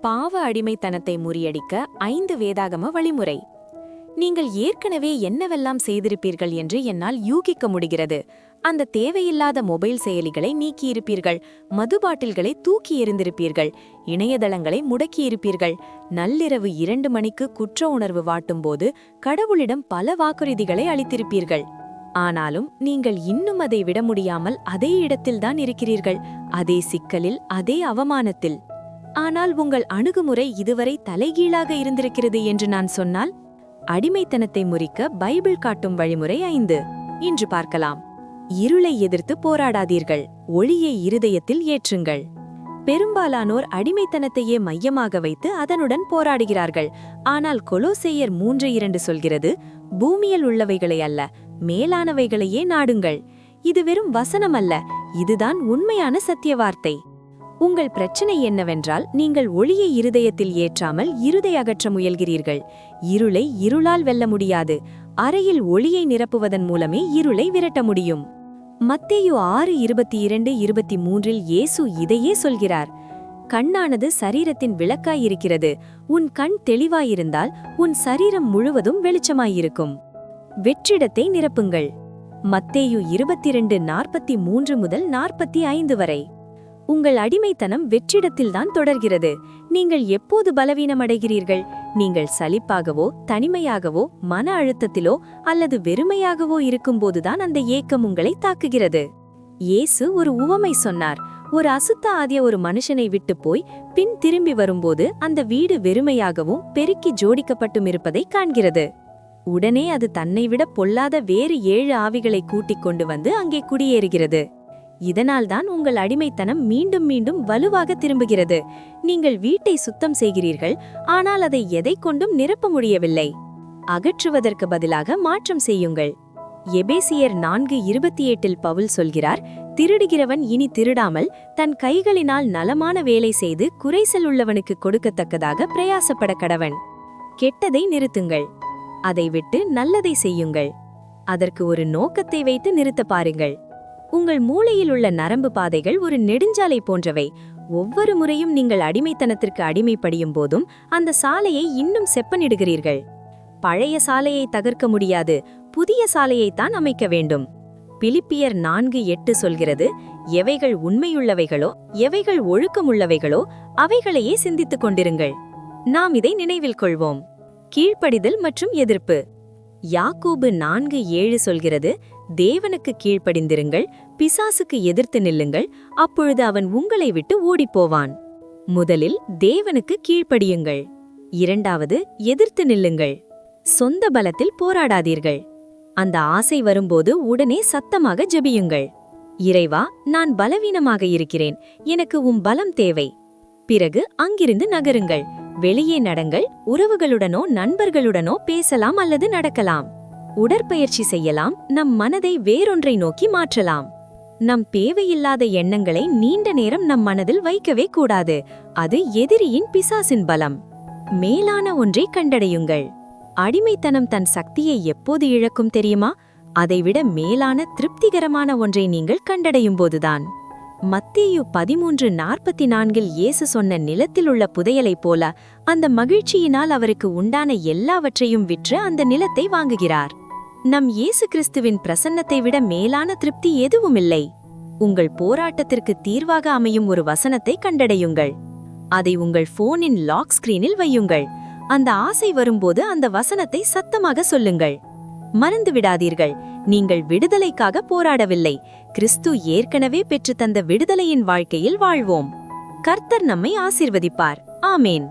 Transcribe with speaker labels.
Speaker 1: பாவ அடிமைத்தனத்தை முறியடிக்க 5 வேதாகம வழிமுறை. நீங்கள் ஏற்கனவே என்னவெல்லாம் செய்திருப்பீர்கள் என்று என்னால் யூகிக்க முடிகிறது. அந்த தேவையில்லாத மொபைல் செயலிகளை நீக்கியிருப்பீர்கள், மது பாட்டில்களை தூக்கி எறிந்திருப்பீர்கள், இணையதளங்களை முடக்கியிருப்பீர்கள், நள்ளிரவு 2 மணிக்கு குற்ற உணர்வு வாட்டும்போது கடவுளிடம் பல வாக்குறுதிகளை அளித்திருப்பீர்கள். ஆனாலும் நீங்கள் இன்னும் அதை விட முடியாமல் அதே இடத்தில்தான் இருக்கிறீர்கள், அதே சிக்கலில், அதே அவமானத்தில். ஆனால் உங்கள் அணுகுமுறை இதுவரை தலைகீழாக இருந்திருக்கிறது என்று நான் சொன்னால்? அடிமைத்தனத்தை முறிக்க பைபிள் காட்டும் வழிமுறை 5 இன்று பார்க்கலாம். இருளை எதிர்த்து போராடாதீர்கள், ஒளியை இருதயத்தில் ஏற்றுங்கள். பெரும்பாலானோர் அடிமைத்தனத்தையே மையமாக வைத்து அதனுடன் போராடுகிறார்கள். ஆனால் கொலோசேயர் 3:2 சொல்கிறது, பூமியில் உள்ளவைகளை அல்ல, மேலானவைகளையே நாடுங்கள். இது வெறும் வசனம் அல்ல, இதுதான் உண்மையான சத்திய வார்த்தை. உங்கள் பிரச்சனை என்னவென்றால், நீங்கள் ஒளியை இருதயத்தில் ஏற்றாமல் இருதை அகற்ற முயல்கிறீர்கள். இருளை இருளால் வெல்ல முடியாது. அறையில் ஒளியை நிரப்புவதன் மூலமே இருளை விரட்ட முடியும். மத்தேயு 6:22-23 இயேசு இதையே சொல்கிறார். கண்ணானது சரீரத்தின் விளக்காயிருக்கிறது. உன் கண் தெளிவாயிருந்தால் உன் சரீரம் முழுவதும் வெளிச்சமாயிருக்கும். வெற்றிடத்தை நிரப்புங்கள். மத்தேயு 22:43-45 வரை. உங்கள் அடிமைத்தனம் வெற்றிடத்தில்தான் தொடர்கிறது. நீங்கள் எப்போது பலவீனமடைகிறீர்கள்? நீங்கள் சலிப்பாகவோ, தனிமையாகவோ, மன அழுத்தத்திலோ அல்லது வெறுமையாகவோ இருக்கும்போதுதான் அந்த ஏக்கம் உங்களை தாக்குகிறது. இயேசு ஒரு உவமை சொன்னார். ஒரு அசுத்த ஆதிய ஒரு மனுஷனை விட்டு போய் பின் திரும்பி வரும்போது அந்த வீடு வெறுமையாகவும் பெருக்கி ஜோடிக்கப்பட்டும் இருப்பதை காண்கிறது. உடனே அது தன்னை விட பொல்லாத வேறு 7 ஆவிகளை கூட்டிக் கொண்டு வந்து அங்கே குடியேறுகிறது. இதனால்தான் உங்கள் அடிமைத்தனம் மீண்டும் மீண்டும் வலுவாக திரும்புகிறது. நீங்கள் வீட்டை சுத்தம் செய்கிறீர்கள், ஆனால் அதை எதை கொண்டும் நிரப்ப முடியவில்லை. அகற்றுவதற்கு பதிலாக மாற்றம் செய்யுங்கள். எபேசியர் 4:28 பவுல் சொல்கிறார், திருடுகிறவன் இனி திருடாமல் தன் கைகளினால் நலமான வேலை செய்து குறைசல் உள்ளவனுக்கு கொடுக்கத்தக்கதாக பிரயாசப்பட கடவன். கெட்டதை நிறுத்துங்கள். அதை விட்டு நல்லதை செய்யுங்கள். அதற்கு ஒரு நோக்கத்தை வைத்து நிறுத்த பாருங்கள். உங்கள் மூளையில் உள்ள நரம்பு பாதைகள் ஒரு நெடுஞ்சாலை போன்றவை. ஒவ்வொரு முறையும் நீங்கள் அடிமைத்தனத்திற்கு அடிமைப்படியும் போதும் அந்த சாலையை இன்னும் செப்பனிடுகிறீர்கள். பழைய சாலையை தகர்க்க முடியாது, புதிய சாலையைத்தான் அமைக்க வேண்டும். பிலிப்பியர் 4:8 சொல்கிறது, எவைகள் உண்மையுள்ளவைகளோ, எவைகள் ஒழுக்கமுள்ளவைகளோ அவைகளையே சிந்தித்துக் கொண்டிருங்கள். நாம் இதை நினைவில் கொள்வோம். கீழ்ப்படிதல் மற்றும் எதிர்ப்பு. யாக்கோபு 4:7 சொல்கிறது, தேவனுக்கு கீழ்ப்படிந்திருங்கள், பிசாசுக்கு எதிர்த்து நில்லுங்கள், அப்பொழுது அவன் உங்களை விட்டு ஓடிப்போவான். முதலில் தேவனுக்கு கீழ்ப்படியுங்கள். இரண்டாவது, எதிர்த்து நில்லுங்கள். சொந்த பலத்தில் போராடாதீர்கள். அந்த ஆசை வரும்போது உடனே சத்தமாக ஜெபியுங்கள். இறைவா, நான் பலவீனமாக இருக்கிறேன், எனக்கு உம் பலம் தேவை. பிறகு அங்கிருந்து நகருங்கள். வெளியே நடங்கள். உறவுகளுடனோ நண்பர்களுடனோ பேசலாம் அல்லது நடக்கலாம். உடற்பயிற்சி செய்யலாம். நம் மனதை வேறொன்றை நோக்கி மாற்றலாம். நம் தேவையில்லாத எண்ணங்களை நீண்ட நேரம் நம் மனதில் வைக்கவே கூடாது. அது எதிரியின் பிசாசின் பலம். மேலான ஒன்றை கண்டடையுங்கள். அடிமைத்தனம் தன் சக்தியை எப்போது இழக்கும் தெரியுமா? அதைவிட மேலான திருப்திகரமான ஒன்றை நீங்கள் கண்டடையும் போதுதான். மத்தேயு 13:44 இயேசு சொன்ன நிலத்தில் உள்ள புதையலைப் போல அந்த மகிழ்ச்சியினால் அவருக்கு உண்டான எல்லாவற்றையும் விற்று அந்த நிலத்தை வாங்குகிறார். நம் இயேசு கிறிஸ்துவின் பிரசன்னத்தை விட மேலான திருப்தி எதுவுமில்லை. உங்கள் போராட்டத்திற்கு தீர்வாக அமையும் ஒரு வசனத்தை கண்டடையுங்கள். அதை உங்கள் போனின் லாக் ஸ்கிரீனில் வையுங்கள். அந்த ஆசை வரும்போது அந்த வசனத்தை சத்தமாக சொல்லுங்கள். மறந்து விடாதீர்கள், நீங்கள் விடுதலைக்காக போராடவில்லை, கிறிஸ்து ஏற்கனவே பெற்று தந்த விடுதலையின் வாழ்க்கையில் வாழ்வோம். கர்த்தர் நம்மை ஆசீர்வதிப்பார். ஆமேன்.